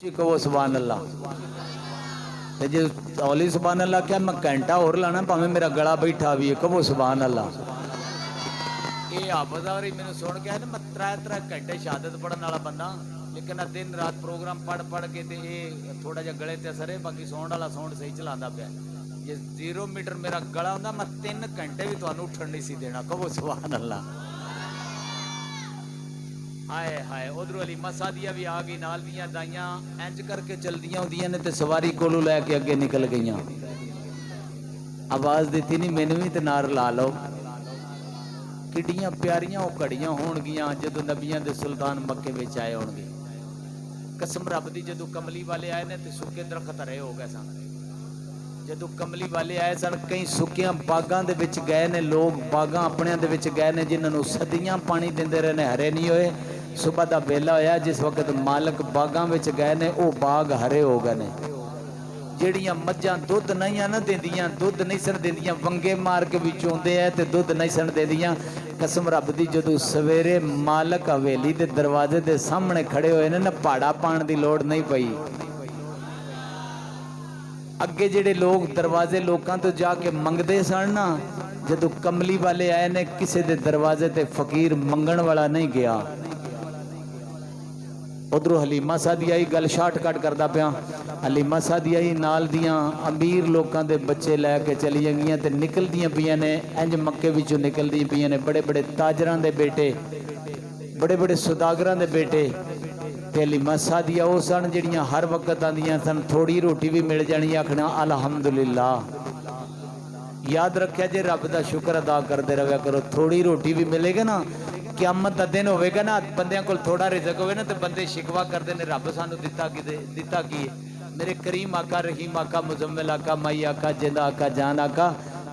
कहो सुभान अल्लाह। ते जे औली सुभान अल्लाह क्या मैं घंटा और लाना भावें मेरा गला बैठा भी है, कहो सुभान अल्लाह। ये हाफिज़ मैंने सुन के ना मैं त्रै घंटे शहादत पढ़ने वाला बंदा, लेकिन दिन रात प्रोग्राम पढ़ के ते ये थोड़ा जा गले ते असर है, बाकी साउंड वाला साउंड सही चलाता पाया। जे 0 मीटर मेरा गला होंदा मैं 3 घंटे भी तुहानू उठन नहीं सी देना, कहो सुभान अल्लाह। हाय हाय उधरों हलीमा सादिया भी आ गई, नाल दियां दाइयां इंज करके चलदियां होंदियां ने ते सवारी कोलों लैके अगे निकल गईयां। आवाज़ दी नहीं मैनू भी ते नार ला लो। किड्डियां प्यारियां वो घड़ियां होणगियां जदों नबियां दे सुल्तान मक्के विच आए होणगे। कसम रब दी जदों कमली वाले आए ने ते सुके दरखत हरे हो गए सन। जदों कमली वाले आए सन कई सुकियां बागां दे विच गए ने लोग, बागां अपणियां दे विच गए ने जिन्हां नूं सदियां पानी दिंदे रहे ने, हरे नहीं होए। सुबह का वेला होया जिस वक्त मालक बागां विच गए ने वो बाग हरे हो गए ने। ਜਿਹੜੀਆਂ ਮੱਝਾਂ ਦੁੱਧ ਨਹੀਂ ਨਾ ਦਿੰਦੀਆਂ, ਦੁੱਧ ਨਹੀਂ ਸਣ ਦਿੰਦੀਆਂ, ਵੰਗੇ ਮਾਰ ਕੇ ਵੀ ਚੋਂਦੇ ਐ ਤੇ ਦੁੱਧ ਨਹੀਂ ਸਣ ਦਿੰਦੀਆਂ। ਕਸਮ ਰੱਬ ਦੀ ਜਦੋਂ ਸਵੇਰੇ ਮਾਲਕ ਹਵੇਲੀ ਦੇ ਦਰਵਾਜ਼ੇ ਦੇ ਸਾਹਮਣੇ ਖੜੇ ਹੋਏ ਨੇ ਨਾ, ਪਹਾੜਾ ਪਾਣ ਦੀ ਲੋੜ ਨਹੀਂ ਪਈ। ਅੱਗੇ ਜਿਹੜੇ ਲੋਕ ਦਰਵਾਜ਼ੇ ਲੋਕਾਂ ਤੋਂ ਜਾ ਕੇ ਮੰਗਦੇ ਸਨ ਨਾ, ਜਦੋਂ ਕਮਲੀ ਵਾਲੇ ਆਏ ਨੇ ਕਿਸੇ ਦੇ ਦਰਵਾਜ਼ੇ ਤੇ ਫਕੀਰ ਮੰਗਣ ਵਾਲਾ ਨਹੀਂ ਗਿਆ। उधरों हलीमा सादिया ही गल शार्टकट करता पाया। हलीमा सादिया ही नाल दियां अमीर लोगों के बच्चे लैके चली गई तो निकलदियां पियां ने, इंज मक्के विचों निकलदी पियां ने। बड़े बड़े ताजरां दे बेटे, बड़े बड़े सौदागरां दे बेटे ते हलीमा सादिया वो सन जिहड़ियां हर वक्त आंदियां सन, थोड़ी रोटी भी मिल जानी आखना अलहमदुलिल्लाह। याद रखिया जे रब दा शुक्र अदा करते रहा करो, थोड़ी रोटी भी मिलेगी ना, क्यामत का दिन होगा ना, बंदियां कोल थोड़ा रिजक होवे ना तो बंदे शिकवा करते हैं रब सानू दिता की। मेरे करीम आका, रहीम आका, मुजम्मिल आका, माई आका, जिंदा आका, जान आका,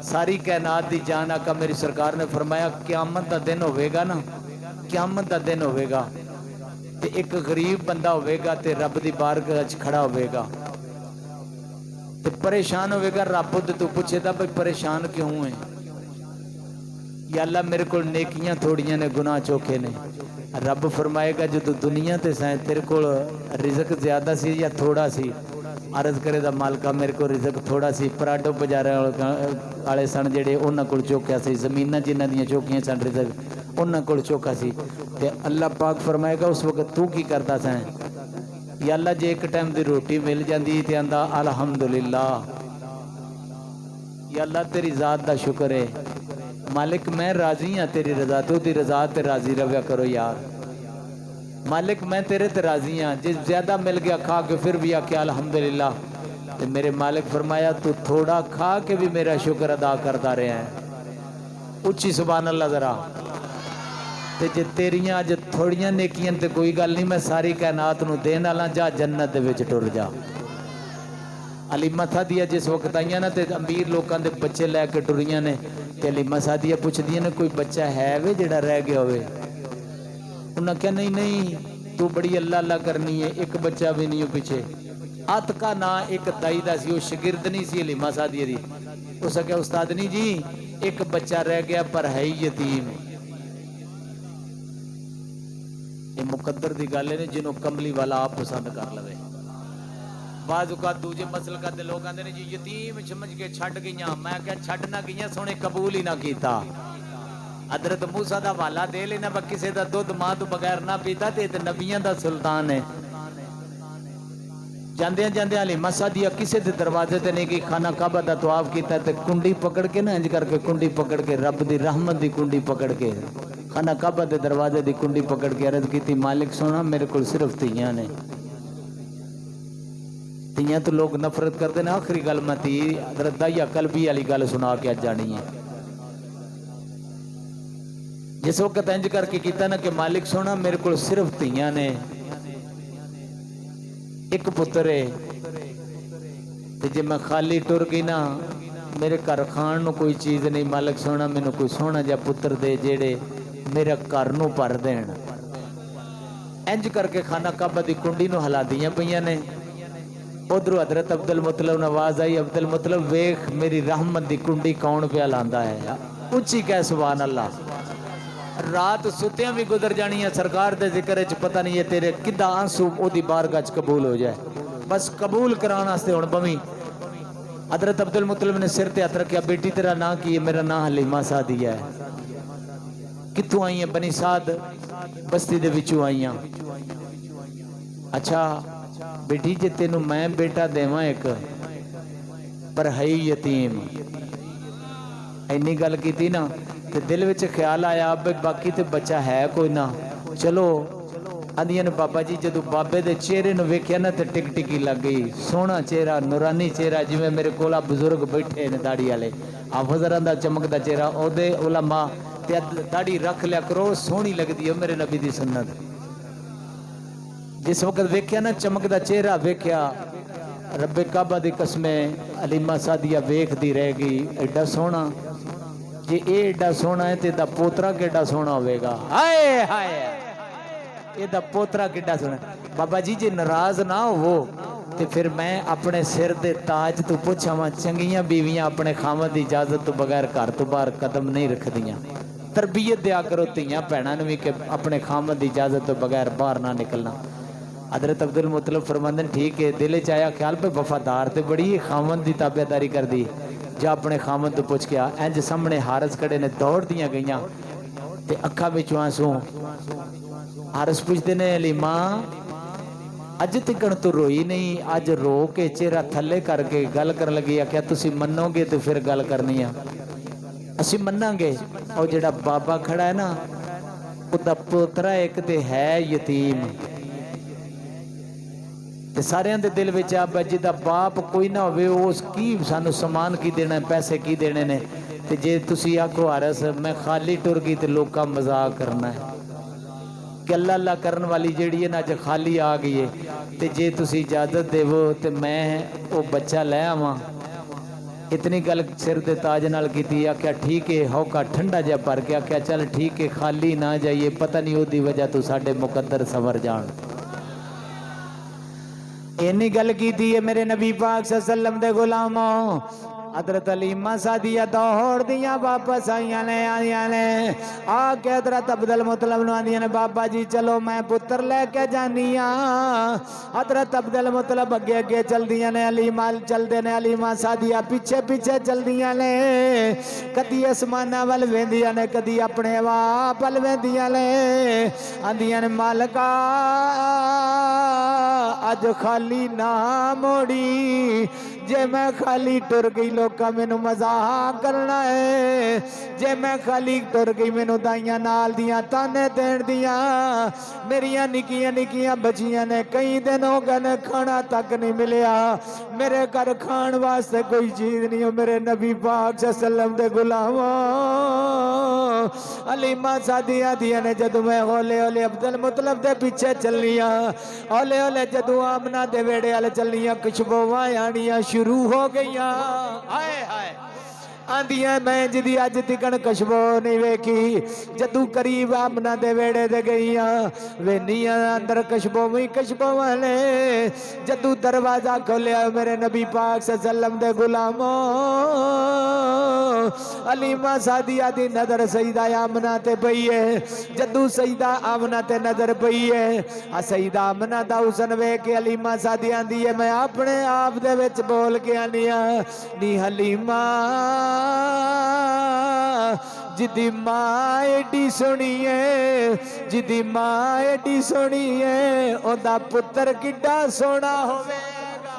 सारी कायनात दी जान आका मेरी सरकार ने फरमाया क्यामत का दिन होगा ना, क्यामत का दिन होगा तो एक गरीब बंदा होगा तो रब की बारगाह च खड़ा होगा तो परेशान होगा। रब तो पूछेगा भाई परेशान क्यों है? या अल्लाह मेरे को नेकियां थोड़ियां ने, गुनाह चौखे ने। रब फरमाएगा जो दुनिया ते साए तेरे को रिजक ज्यादा सी या थोड़ा सी? अर्ज करेगा मालका मेरे को रिजक थोड़ा सी। पराडो बाजारे वाले सन जेडे उन्हां कोल चौकिया सी, जमीनां जिन्हां दियां चौकियां सन रिजक उन्हां कोल चौका सी। ते अल्लाह पाक फरमाएगा उस वक्त तू की करता सैं? या अल्लाह जे एक टाइम की रोटी मिल जाती तो आंदा अलहमदुलिल्लाह। या अल्लाह तेरी जात का शुक्र है मालिक, मैं राजी हाँ तेरी रजा, तू दी रजा ते राजी रहा करो यार। मालिक मैं तेरे ते राजी हाँ, जिस ज्यादा मिल गया खा के फिर भी आख्या अल्हम्दुलिल्लाह। ते मेरे मालिक फरमाया तू थोड़ा खा के भी मेरा शुक्र अदा करता रहा है। उच्ची सुभान अल्लाह जरा। ते जे तेरियां अज थोड़ियां नेकियां ते कोई गल नहीं, मैं सारी कायनात नूं देण वाला, जा जन्नत दे विच टुर जा। हलीमा सादिया जिस वक्त आईयां ना ते अमीर लोगों के बच्चे लैके टुरियां ने ते हलीमा सादिया पुछदियां ने कोई बच्चा है वे जिहड़ा रह गया होवे? उन्हें कहा नहीं नहीं तू बड़ी अल्लाह अल्लाह करनी है, एक बच्चा भी नहीं हो पीछे। अतका ना एक दाई दा सी, वो शागिर्द नहीं सी हलीमा सादिया दी। उस आख्या उस्तादनी जी एक बच्चा रह गया पर है ही यतीम। ये मुकद्दर दी गल है जिन्हों कमली वाला आप पसंद कर लवे। बाजुका दूजे मसल का लोग आते जी यतीम समझ के छड़ गई। मैं क्या छड़ना गई, सोने कबूल ही ना किया। हजरत मूसा का हवाला दे लेना, किसी का दुध मां तो बगैर ना पीता तो नबियां का सुल्तान है। जांदियां जांदियां हलीमा सादिया किसी के दरवाजे ते नहीं गई, खाना काबा का तवाफ किया तो कुंडी पकड़ के ना इंज करके कुंडी पकड़ के रब की रहमत की कुंडी पकड़ के खाना काबा के दरवाजे की कुंडी पकड़ के अर्ज की मालिक सोना मेरे को सिर्फ धीयां ने। तियां तो लोग नफरत करते हैं। आखिरी गल मैं धी दाइया कलबी वाली गल सुना के अज जानी है। जिस वक्त इंज करके किया ना कि मालिक सोना मेरे को सिर्फ धीयां ने, एक पुत्र है, तो जे मैं खाली टुर गई ना मेरे घर खाण नूं कोई चीज़ नहीं, मालिक सोना मैनू कोई सोहना जिहा पुत्र दे जेड़े मेरे घर नूं भर देण। इंज करके खाना काबा की कुंडी नूं हिलादियां पईयां ने। उधरों हजरत अब्दुल मुतलब नवाज आई, अब्दुल मुतलब वेख मेरी रहमत की कुंडी कौन पिया लांदा है? उच्ची कह सुभान अल्लाह। रात सुत्या भी गुजर जानी है सरकार दे जिक्र च पता नहीं है तेरे किदा आंसू ओदी बारगाह च कबूल हो जाए। बस कबूल कराने वास्ते हुण बवी हजरत अब्दुल मुत्तलिब ने सिर ते हथ रखिया, बेटी तेरा नाम की है? मेरा नाम हलीमा सादिया है। कित्थों आई है? बनी साद बस्ती दे विचों आई हां। अच्छा बेटी जे तेनू मैं बेटा देवां एक, पर है ही यतीम। इन्नी गल कीती ना ते दिल विच ख्याल आया अब बाकी ते बच्चा है कोई ना। चलो आंदियां ने बाबा जी जदों बाबे दे चेहरे नूं वेख्या ना ते टिक टिकी लग गई। सोहना चेहरा, नूरानी चेहरा, जिवें मेरे कोला बुजुर्ग बैठे ने दाढ़ी वाले हाफिज़ां दा चमकदा चेहरा। ओदे उलमा ते दाढ़ी रख लिया करो, सोहनी लगदी है मेरे नबी दी सुन्नत। जिस वक्त वेख्या ना चमकदा चेहरा वेख्या, रब्बे काबा दी कसमें हलीमा सादिया वेखदी रह गई। एडा सोहना, जे एडा सोहना है तो इहदा पोतरा केडा सोहना होवेगा। हाय हाय इहदा पोतरा केडा सोहना। बाबा जी जे नाराज ना हो तो फिर मैं अपने सिर दे ताज तो पूछा वा, चंगियां बीवियां अपने खामद की इजाजत तो बगैर घर तो बाहर कदम नहीं रखदियां। तरबियत दिया करो धीयां भैणां नूं भी कि अपने खामद की इजाजत तो बगैर बाहर ना निकलना। हजरत अब्दुल मुत्तलिब फरमांदे ने ठीक है, दिल च आया ख्याल पे वफादार तो बड़ी खामद की ताबेदारी कर दी, जा अपने खामद तो पुछ के आ। इंज सामने हारस खड़े ने, दौड़ दियां गईयां ते अखा विचों आंसू। हारस पुछदे ने हलीमा अज तिकण तो रोई नहीं, अज रो के चेहरा थले करके गल कर लगी। आख्या तुसी मनोगे तो फिर गल करनी आ, असी मनांगे। और जिहड़ा बाबा खड़ा है ना उहदा पोतरा एक ते है यतीम। ते सारिਆਂ ਦੇ दिल ਵਿੱਚ ਆ जिहदा बाप कोई ना होवे उस की सानू समान की देना, पैसे की देने ने। ते जे तुसी आखो हारस मैं खाली टुर गई तो लोग मजाक करना है कि अल्लाह अल्लाह करन वाली जिहड़ी है ना अज खाली आ गई है। ते जे तुसी इजाजत देवो तो मैं वो बच्चा लै आवां। इतनी गल सिर दे ताज नाल कीती। आख्या ठीक है, हौका ठंडा जा भर के आख्या चल ठीक है, खाली ना जाइए, पता नहीं ओदी वजह तो साडे मुकद्दर सवर जान। इन्नी गल कीती है मेरे नबी पाक सल्लल्लाहु अलैहि वसल्लम दे गुलामों। हजरत हलीमा सादिया दौड़ दियां वापस आईयां ने आके हजरत अब्दुल मुत्तलिब नूं आंदियां ने बाबा जी चलो मैं पुत्र लैके जानी आ। हजरत अब्दुल मुत्तलिब अगे अगे चलदियां ने, हलीमा चलदे ने, हलीमा सादिया पिछे पिछे चलदियां ने। कदी आसमानां वल वेंदियां ने, कदी अपने आप वल वेंदियां ने। आंदियां ने मालका अज खाली ना मोड़ी, जे मैं खाली टुर गई लोका मैनू मजाक करना है, जे मैं खाली टुर गई मैनू दाइयां नाल दियां ताने देण दियां। मेरिया निकियां निकियां बचियां ने, कई दिन हो गए ने खाना तक नहीं मिलिया, मेरे घर खाण वास्ते कोई चीज नहीं हो। मेरे नबी पाक सल्लल्लाहु अलैहि वसल्लम दे गुलामों हलीमा सादिया दिया ने जदों मैं हौले हौले अब्दुल मुत्तलिब दे पीछे चलियां, हौले हौले जदों आमना दे वेड़े वाल चलियां, खुशबूआं आनियां शुरू हो गई। हाय हाय आंदियां मैं जिदी अज तिकन खुशबू नहीं वेखी। जदू करीब आमना दे वेड़े दे गईयां, वेनियां अंदर खुशबू ही खुशबू ने। जदू दरवाजा खोलिया मेरे नबी पाक सल्लल्लाहु अलैहि वसल्लम दे गुलामों, हलीमा सादिया दी नजर सईदा आमना ते पई है। जदू सईदा आमना ते नजर पई है, आ सईदा आमना दा हुस्न वेख के हलीमा सादिया आंदी है मैं अपने आप दे विच बोल के आनी आ, नी हलीमा जिदी मां एडी सोहनी है, जिदी मां एडी सोहनी है, ओदा पुत्र किड्डा सोहना होवेगा।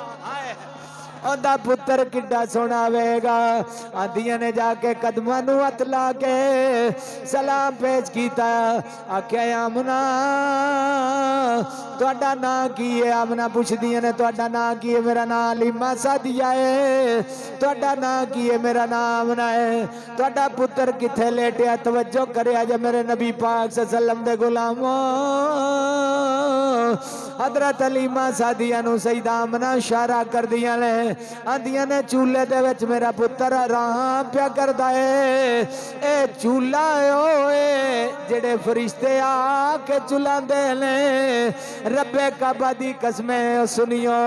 ओदा पुत्र किड्डा सोहना होवेगा। आंदियां ने जाके कदमां नूं हथ ला के सलाम पेश कीता। आख्या आमना तुहाडा नाम की है? आमना पुछदियां ने तुहाडा नाम की है? मेरा नाम हलीमा सादिया है। तुहाडा नाम की है? मेरा नाम आमना है। तुहाडा पुत्र किथे लेटिया? तवज्जो करे जे मेरे नबी पाक सल्लल्लाहु अलैहि वसल्लम दे गुलामों, हजरत हलीमा सादिया नूं सईदा आमना इशारा कर दियां ने, आंदियां ने चूल्हे दे विच मेरा पुत्र आराम पिया करदा है। ए चूल्हा ओए जेड़े फरिश्ते आके चुलांदे ने। रब्बे काबा दी कसमे सुनियो,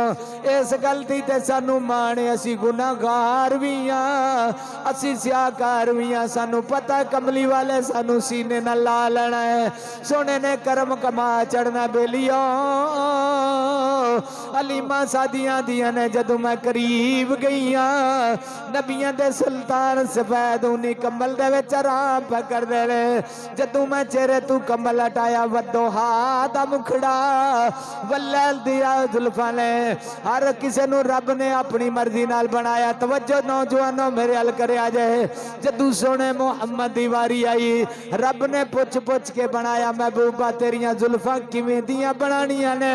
इस गलती ते सानू माणे, असी गुनाहगार भी हां, असी सियाकार भी हां। सानू पता कमली वाले सानू सीने नाल ला लेना है। सोने ने करम कमा चढ़ना बेलियो। हलीमा सादियां दियां ने जदों मैं करीब गई हां, नबियां दे सुल्तान सफेद ऊनी कम्बल दे विच आराम पा करदे ने। जदों मैं चेहरे तू कम्बल हटाया, वदोहा दा मुखड़ा वल्लैल दिया जुल्फां ने। हर किसे नू रब ने अपनी मर्जी नाल बनाया। तवज्जो नौजवानों मेरे अल करया जाए, जदों सोने मुहम्मद दी वारी आई, रब ने पुछ पुछ के बनाया, महबूबा तेरियां जुल्फां किवें दियां बनानियां ने,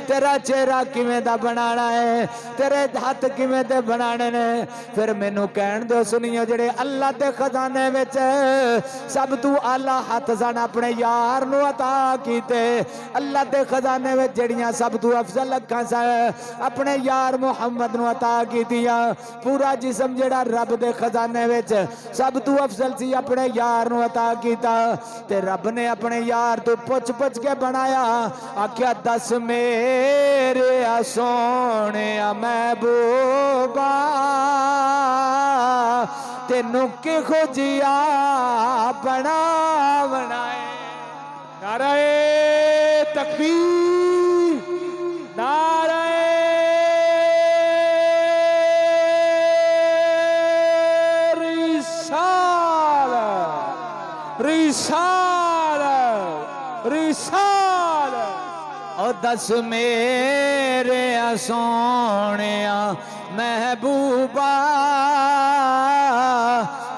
तेरा चेहरा किवें दा बनाना है, तेरे हाथ किवें दे बनाने ने। फिर मैनू कहण दो सुनियो, जेड़े अल्लाह दे खजाने विच सब तू आला हाथ सन अपने यार नू अता कीते। अल्लाह दे खजाने विच जेड़ियां सब तू अफजल अखां सन अपने यार मुहम्मद नू अता कीतियां। पूरा जिस्म जेड़ा रब दे खजाने विच सब तू अफजल सी अपने यार नू अता कीता। ते रब ने अपने यार तो पुछ पुछ के बनाया। आख्या दस मेरे सोने महबूबा तेनू कि खुजिया बना बनाए। नाराए तकबीर, नाराए रिसालत, रिसालत, रिसालत। और दस मेरे सोने महबूबा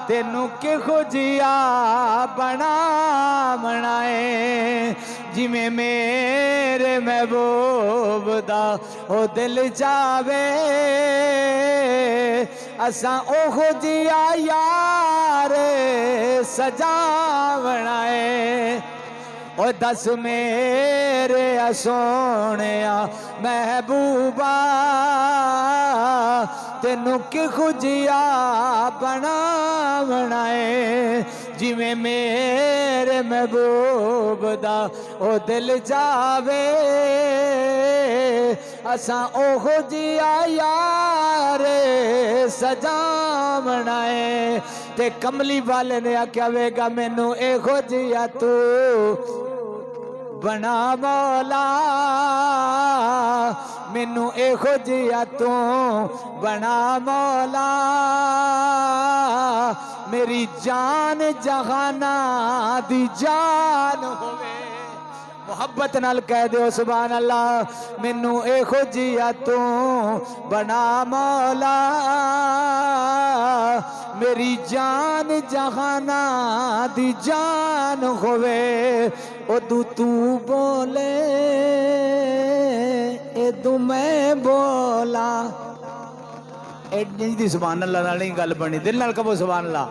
तेनू कि खुजिया बना बनाए। जिमें मेरे महबूब दा ओ दिल जावे, असां ओ खुजिया यार सजा बनाए। और दस मेरे सोने महबूबा तेनू कि खुजिया बना बनाए। जिमें मेरे महबूब दा ओ दिल जावे, असां ओ खुजिया यार सजा बनाए। ते कमली वाले ने आख्या वेगा मैनू ए खुजिया तू बना मौला, मैनू ए खुजिया तू बना मौला। मेरी जान जहाना दी जान होवे। मोहब्बत नाल कह दो सुभान अल्लाह। मैनू ए खुजिया तू बना मौला, मेरी जान जहाना दी जान होवे। उदू तू बोले एदू मैं बोला। एडी सुभान अल्लाह नाल नहीं गल बनी, दिल नाल कहो सुभान अल्लाह।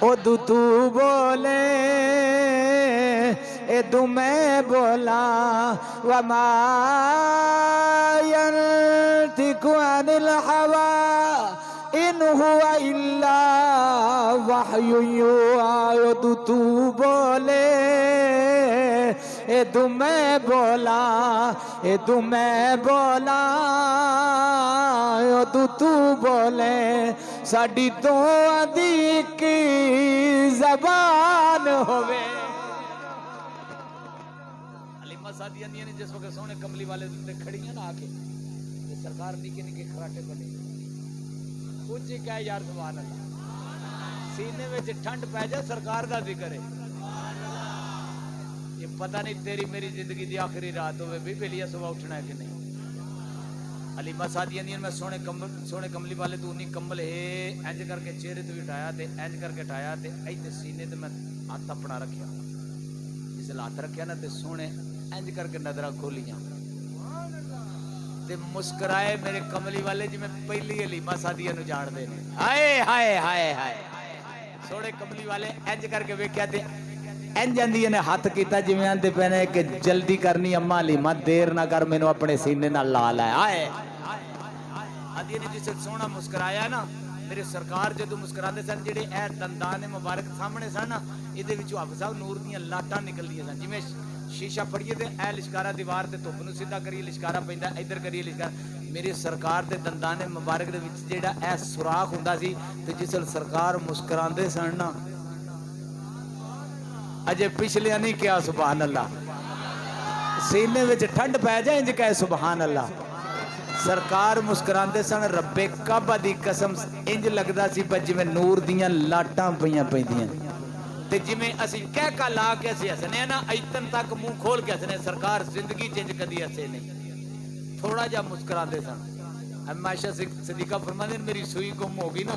उदू तू बोले एदू मैं बोला। वमा यंतिकु अनिल हवा इन हुआ इल्ला वहयु युहा। उदू तू बोले एदू मैं बोला, एदू मैं बोला। उदू तू बोले साडी दोआं दी की जबान होवे। हलीमा सादिया ने जिस वक्त सोने कमली वाले उत्ते खड़ियां ना आके ते सरकार निके निके खराटे बने कुछ क्या यार सुभान अल्लाह। सीने में ठंड पै जाए सरकार का जिक्र है। ये पता नहीं तेरी मेरी जिंदगी की आखिरी रात हो भी बेलिया सुबह उठना है कि नहीं। हलीमा सादिया दी मैं सोने कमली वाले तू नहीं कम्बल है इंज करके चेहरे तो उठाया ते इंज करके उठाया ते इधर सीने ते मैं हाथ अपना रखा। जिस हाथ रखा ना ते सोने इंज करके नजर खोलियां ते मुस्कुराए मेरे कमली वाले जिवें पहली हलीमा सादिया नूं जानदे ने। हाय हाय हाय हाय सोने कमली वाले इंज करके वेख्या ते इंज आंदियां ने हथ कीता जिवें आंदे पे ने कि जल्दी करनी अम्मा हलीमा देर ना कर मैनू अपने सीने नाल ला लै आए आदि ने जिस सोहना मुस्कुराया ना मेरे सरकार जो मुस्कुराते सन जेडे ए दंदान मुबारक सामने सन ना इहदे विचों हब साहब नूर दियां लाटां निकलदियां सन जिवें शीशा फड़िए ते ए लिशकारा दीवार ते धुप नूं सीधा करिए लिशकारा पैंदा इधर करिए लिशकारा मेरे सरकार दे दंदाने मुबारक दे विच जेड़ा ए सुराख हुंदा सी ते जिस सरकार मुस्कुरांदे सन ना अजे पिछले नहीं क्या सुभान अल्लाह सीने विच ठंड पै जाए इंज कहे सुभान अल्लाह सरकार मुस्कुरांदे सन रब्बे काबा दी कसम इंज लगदा सी जिवें नूर दियां लाटां पईयां पैंदियां ते जिवें असीं कह का ला के असीं हसने ना इतन तक मुंह खोल के हसने सरकार जिंदगी च कदी हसे नहीं थोड़ा जा मुस्कुरांदे सन हमेशा सदीका फरमांदे मेरी सुई गुम हो गई ना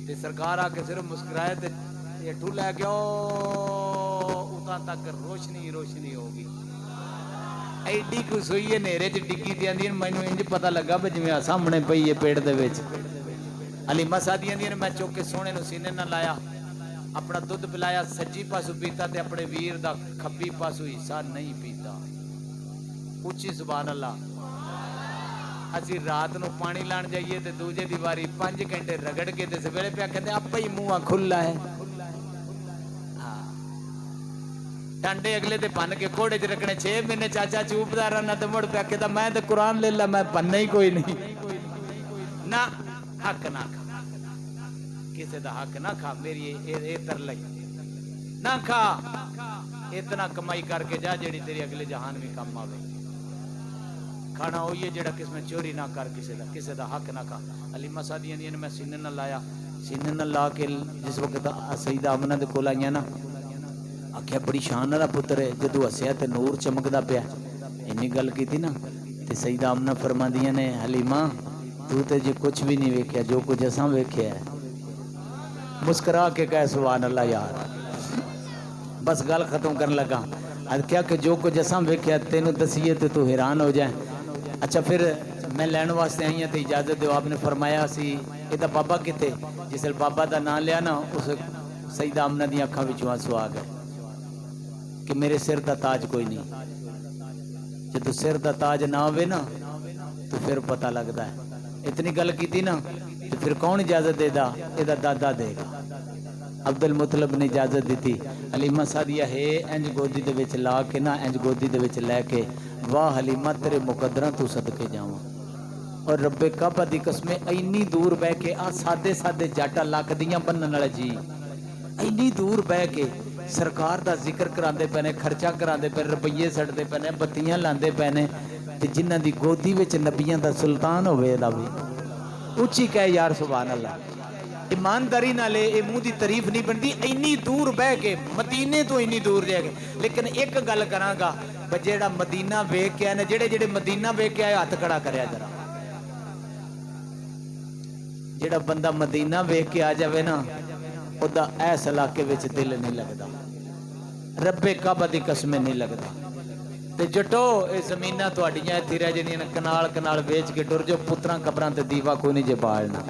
ते सरकार आके सिर्फ मुस्कुराए ते हेठू लै गया उतां तक रोशनी रोशनी हो गई एडी कोई सुई है नेरे च डिग्गी दी आंदी मैनू इंज पता लगा भी जिवें सामने पई है पेड़ दे विच हलीमा सादी आंदी मैं चुक के सोहणे नूं सीने नाल लाया अपना दुध पिलाया सज्जी पासों पीता ते अपने वीर दा खब्बी पासों हिस्सा नहीं पीता उच्ची सुभान अल्लाह असी रात नूं पानी लाण जाइए ते दूजे दी वारी 5 घंटे रगड़ के ते सवेरे पे कहंदे आपे ही मूंह खुला है टांडे अगले ते बन के घोड़े च रखने 6 महीने चाचा चूपदा रहना ते मुड़ पे कहंदा मैं ते कुरान ले ला मैं बनना ही कोई नहीं ना हक ना खा किसी दा हक ना खा मेरी ए तरले ना खा इतना कमाई करके जा जेड़ी तेरी अगले जहान भी काम आवे खाना वही है जेड़ा किसमें चोरी ना कर किसी दा हक ना खा हलीमा सादियां दी मैं सीने नाल लाया सीने नाल ला के जिस वक्त सईदा आमना दे कोल आईयां ना आख्या बड़ी शान वाला पुत्र है जदों हसिया ते नूर चमकदा पिया इन्नी गल कीती ना ते सईदा आमना फरमांदियां ने हलीमा तू ते जे कुछ भी नहीं वेख्या जो कुछ असां वेख्या है मुस्कुरा के कह सुभान अल्लाह यार बस गल खत्म करन लगा क्या कि जो कुछ असां वेख्या तेनू दसीए तो तू हैरान हो जाए अच्छा फिर मैं लैण वास्ते आई हाँ तो इजाजत दो आपने फरमाया सी इहदा बाबा किथे जिस बाबा का नाम लिया ना उस सईदा आमना दी अखां विचों आंसू आ गए कि मेरे सिर का ताज कोई नहीं जो सिर का ताज ना होवे ना तो फिर पता लगता है इतनी गल की ना तो फिर कौन इजाजत देगा एदा दादा देगा अब्दुल मुतलब ने इजाजत दी हलीमा सादिया है इंज गोदी दे विच ला के ना इंज गोदी दे विच लैके वाह हलीमा तेरे मुकद्दरां तू सदके जावां और रब्बे काबा दी कसम इन्नी दूर बह के आ सादे सादे जाटा लक दियां बन्नण वाले जी इन्नी दूर बह के सरकार का जिक्र कराते पे ने खर्चा कराते पे रुपये सड़ते पे ने बत्तियां लाते पे ने ते जिन्हां दी गोदी विच नबियां दा सुल्तान होवे दा भी उच्ची कह यार सुभान अल्लाह ईमानदारी नाले ये मुंह की तारीफ नहीं बनती इन्नी दूर बह के मदीने तो इन्नी दूर जाके लेकिन एक गल करांगा जेड़ा मदीना वेख के आए ने जेड़े जेड़े मदीना वेख के आए हाथ खड़ा करया जरा जेड़ा बंदा मदीना वेख के आ जावे ना उदा ऐस इलाके विच दिल नहीं लगता रब्बे काबा दी कसमें नहीं लगता ते जटो ये जमीनां तुहाडियां इत्थे रह जांदियां कनाल कनाल वेच के टुर जो पुत्रां कबरां ते दीवा कोई नहीं जे बालना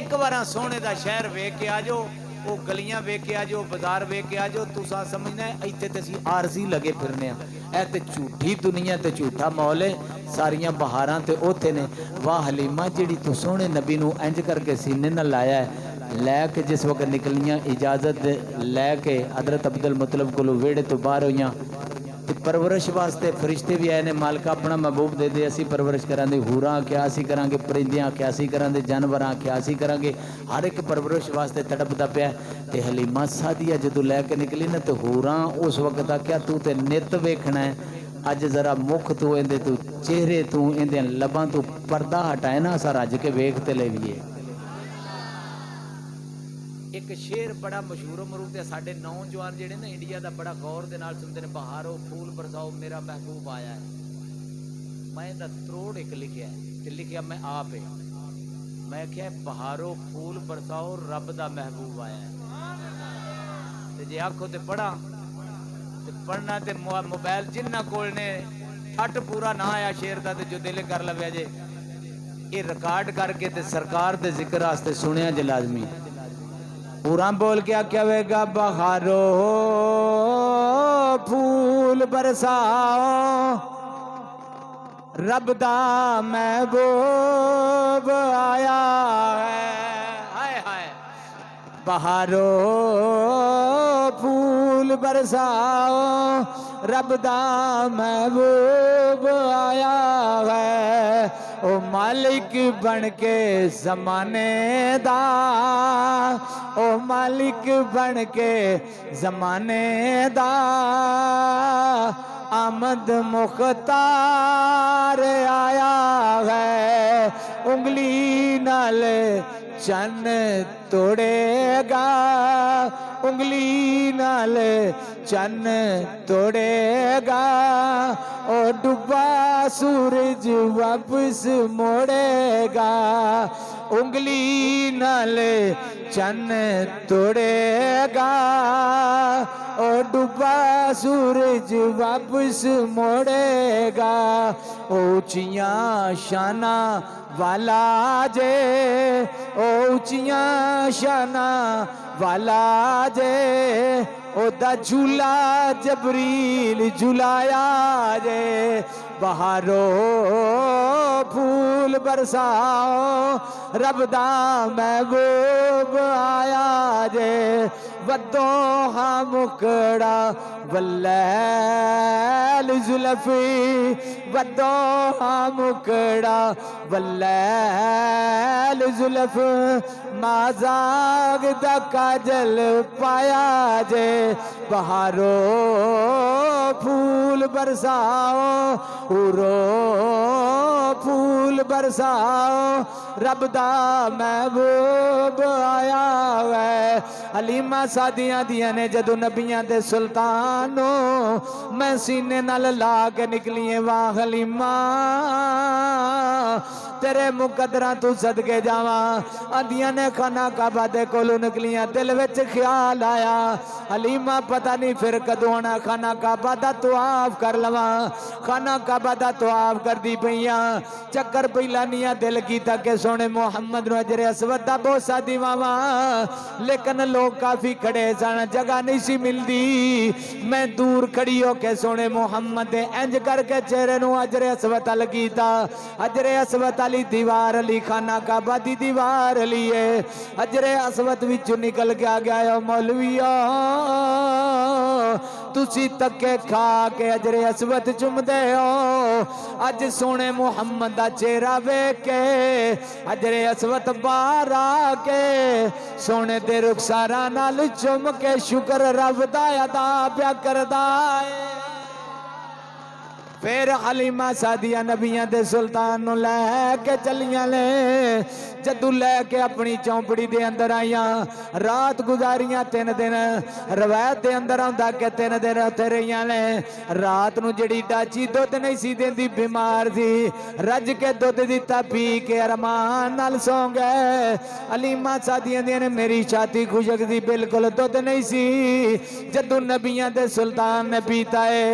एक बार सोने दा शहर वेख के आ जाओ वो गलियां वेख के आ जाओ बाजार वेख के आ जाओ तुसां समझना इत्थे ते असीं आरजी लगे फिरने आ ते झूठी दुनिया ते झूठा मौल है सारियां बहारां ते ओथे ने वाह हलीमा जिहड़ी तू सोहणे नबी नूं इंज करके सीने नाल लाया है लैके जिस वक्त निकलियां इजाजत लैके हजरत अब्दुल मुतलब को वेड़े तो बाहर हुई तो परवरिश वास्ते फरिश्ते भी आए ने मालिक अपना महबूब दे दे असी परवरिश करांगे हूरां क्या असी करांगे परिंदियां क्या असी करांगे जानवरां क्या असी करांगे हर एक परवरिश वास्ते तड़पदा पिया ते हलीमा सादिया जदों लैके निकली ना तो हूरां उस वक्त आख्या तू ते नित वेखना है अज जरा मुख तू इहदे तू चेहरे तू इहदे लबां तू पर्दा हटाए ना असां रज के वेखते लेवीए एक शेर बड़ा मशहूर मरूद है साडे नौजवान जेडे ना इंडिया का बड़ा गौर दे नाल सुनते हैं बहारो फूल बरसाओ मेरा महबूब आया है मैं दा त्रोड़ एक लिखिया है ते लिखिया मैं आप है मैं क्या बहारो फूल बरसाओ रब दा महबूब आया है ते जे आखो ते पढ़ा ते पढ़ना ते मोबाइल जिन्ना कोल ने ठट पूरा ना आया शेर दा ते जो दिल कर लवे जे ये रिकॉर्ड करके ते सरकार दे जिक्र वास्ते सुनिया जे लाजमी पूरा बोल के क्या वेगा बहारो फूल बरसाओ रब दा महबूब आया है। हाय हाय बहारो फूल बरसाओ रब दा महबूब आया है। ओ मालिक बन के जमाने दा, ओ मालिक बन के जमाने दा आमद मुख्तार आया है। उंगली नाल चन तोड़ेगा, उंगली नाल चन तोड़ेगा और डूबा सूरज वापस मोड़ेगा। उंगली नाल चन तोड़ेगा और डूबा सूरज वापस मोड़ेगा। ऊंचियां शाना वाला जे, ऊंचियां शाना वाला जे ओदा झूला जबरील झुलाया जे। बहारो फूल बरसाओ रब दा महबूब आया जे। वदो हा मुकड़ा वल्लैल जुल्फी, वदो हा मुकड़ा वल्लैल जुल्फ माजाग दा काजल पाया जे। बहारो फूल बरसाओ उरो फूल बरसाओ रब दा महबूब आया है। हलीमा सादियां दियां ने जदों नबियां दे सुल्तानो मैं सीने नाल ला के निकली वाह हलीमा तेरे मुकदरा तू सदके जावा। आदियां ने खाना काबा दे कोलों निकलियां दिल विच ख्याल आया हलीमा पता नहीं फिर कदों आना खाना काबा दा तवाफ कर लवा। खाना काबा दा तवाफ करदी पईयां चक्कर पई लानियां दिल कीता कि सोने मुहम्मद नूं अजरे असवद दा बोसा दिवावा लेकिन लोग काफी खड़े सन जगह नहीं सी मिलदी। मैं दूर खड़ी होके सोने मुहम्मद दे इंज करके चेहरे नूं अजरे असवद अल कीता। अजरे असवद अली दीवार अली खाना काबा दी दीवार अली है। अजरे असवद विचों निकल के आ गया मौलविया तुसी तके खा के अजरे असवद चुमदे हो। अज सोने मुहम्मद दा चेहरा वेख के अजरे असवद बाहर आके सोने दे रुखसारा नाल चुम के शुक्र रब दा अदा प्या करदा है। फिर हलीमा सादिया नबियां दे सुल्तान नूं लैके चलियां ने जदू लैके अपनी चौंपड़ी दे अंदर आईयां रात गुजारियां 3 दिन रवायत दे अंदर आउंदा कि 3 दिन उत्थे रहियां ने। रात नूं जिहड़ी डाची दुध नहीं सी देंदी बीमार सी रज के दुध दिता पी के अरमान नाल सौ गए। हलीमा सादियां दियां ने मेरी छाती खुशक दी बिल्कुल दुध नहीं सी। जदू नबियां दे सुल्तान ने पीता है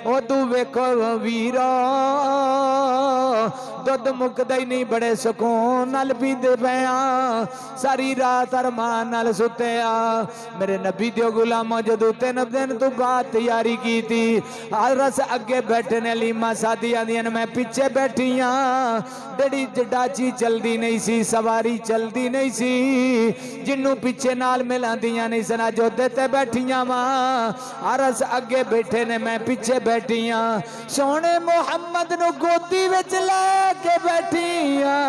उदू वेखो वीरो दुध मुकदा ही नहीं बड़े सुकून नाल पींदे पिया सारी रात अरमान नाल सुते आ। मेरे नबी दे गुलाम जदों 3 दिन तो बाद तैयारी की थी रस अगे बैठे ने हलीमा सादियां दियां मैं पीछे बैठी हाँ। डड़ी डाची चलदी नहीं सी सवारी चलदी नहीं सी जिन्नू पीछे नाल मिलांदियां नहीं सना जोधे ते बैठियां वा अरस अगे बैठे ने मैं पीछे बैठी हाँ। सोने मुहम्मद नू गोदी विच लेके बैठियां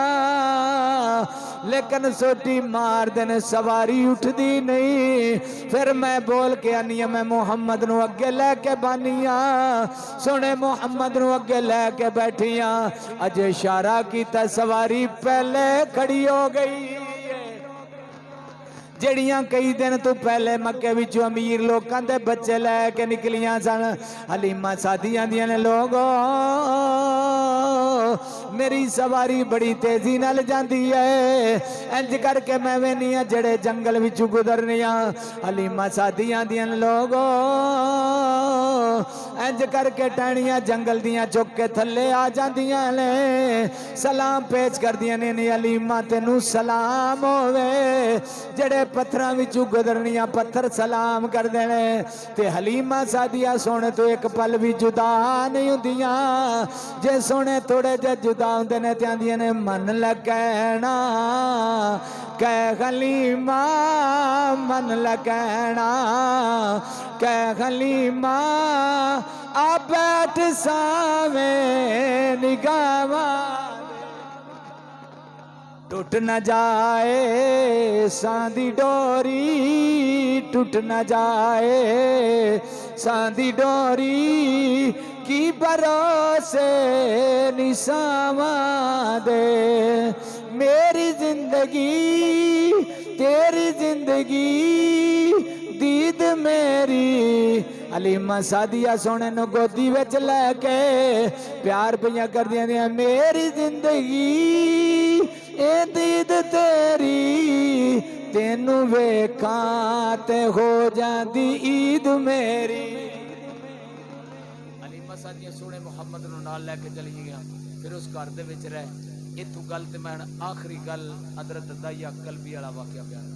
लेकिन सोटी मार देने सवारी उठदी नहीं। फिर मैं बोल के आनी मैं मुहम्मद नू अगे लेके बानिया सोने मुहम्मद नू अगे लेके बैठिया अजे इशारा कीता सवारी पहले खड़ी हो गई। जड़ियां कई दिन तो पहले मक्के विचों अमीर लोगों के बच्चे लैके निकलियां सन हलीमा सादियां दियां ने लोग मेरी सवारी बड़ी तेजी नाल जांदी है। इंज करके मैं वेनिया जड़े जंगल विचों गुजरनिया हलीमा सादियां दियां लोगो इंज करके टहनियां जंगल दियां चुक के थले आ जांदियां ने सलाम पेश कर दियां ने हलीमा तेनू सलाम होवे। जड़े पत्थरां विचों गुजरनिया पत्थर सलाम कर देने ते हलीमा सादिया सोने तो एक पल भी जुदा नहीं हुंदियां। जे सोने थोड़े जे जुदा हुंदे ने ते आंदियां ने मन लगैना कै हलीमा मन लगैना कै हलीमा आ बैठ सावे निगावा टूट न जाए सांदी डोरी टूट न जाए सांदी डोरी की भरोसे निशावा दे। मेरी जिंदगी तेरी जिंदगी दीद मेरी हलीमा सादिया सोने नु गोदी विच लैके प्यार पियां कर दियां मेरी जिंदगी ए दीद तेरी तेनू वेखां ते हो जांदी ईद मेरी। हलीमा सादिया सोने मुहम्मद नु नाल लैके चली गईयां। फिर उस घर दे विच रह इथों गल ते मैं आखिरी गल हज़रत दाहिया कल्बी वाला वाकया बयान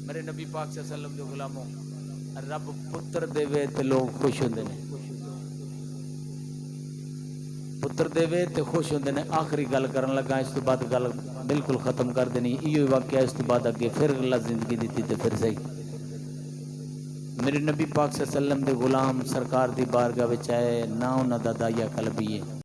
मेरे नबी पाक सल्लल्लाहु अलैहि गुलामों रब पुत्र देवे ते लोग खुश होंदे ने पुत्र देवे ते खुश होंदे ने। आखिरी गल करन लगा इस तो बाद गल बिल्कुल खत्म कर देनी। इहो वाकया इस तो बाद अगे फिर अल्लाह जिंदगी दी ते फिर सही। मेरे नबी पाक सल्लल्लाहु अलैहि वसल्लम दे गुलाम सरकार दी बारगाह विच आए ना उन्हां दा दाहिया कल्बी है।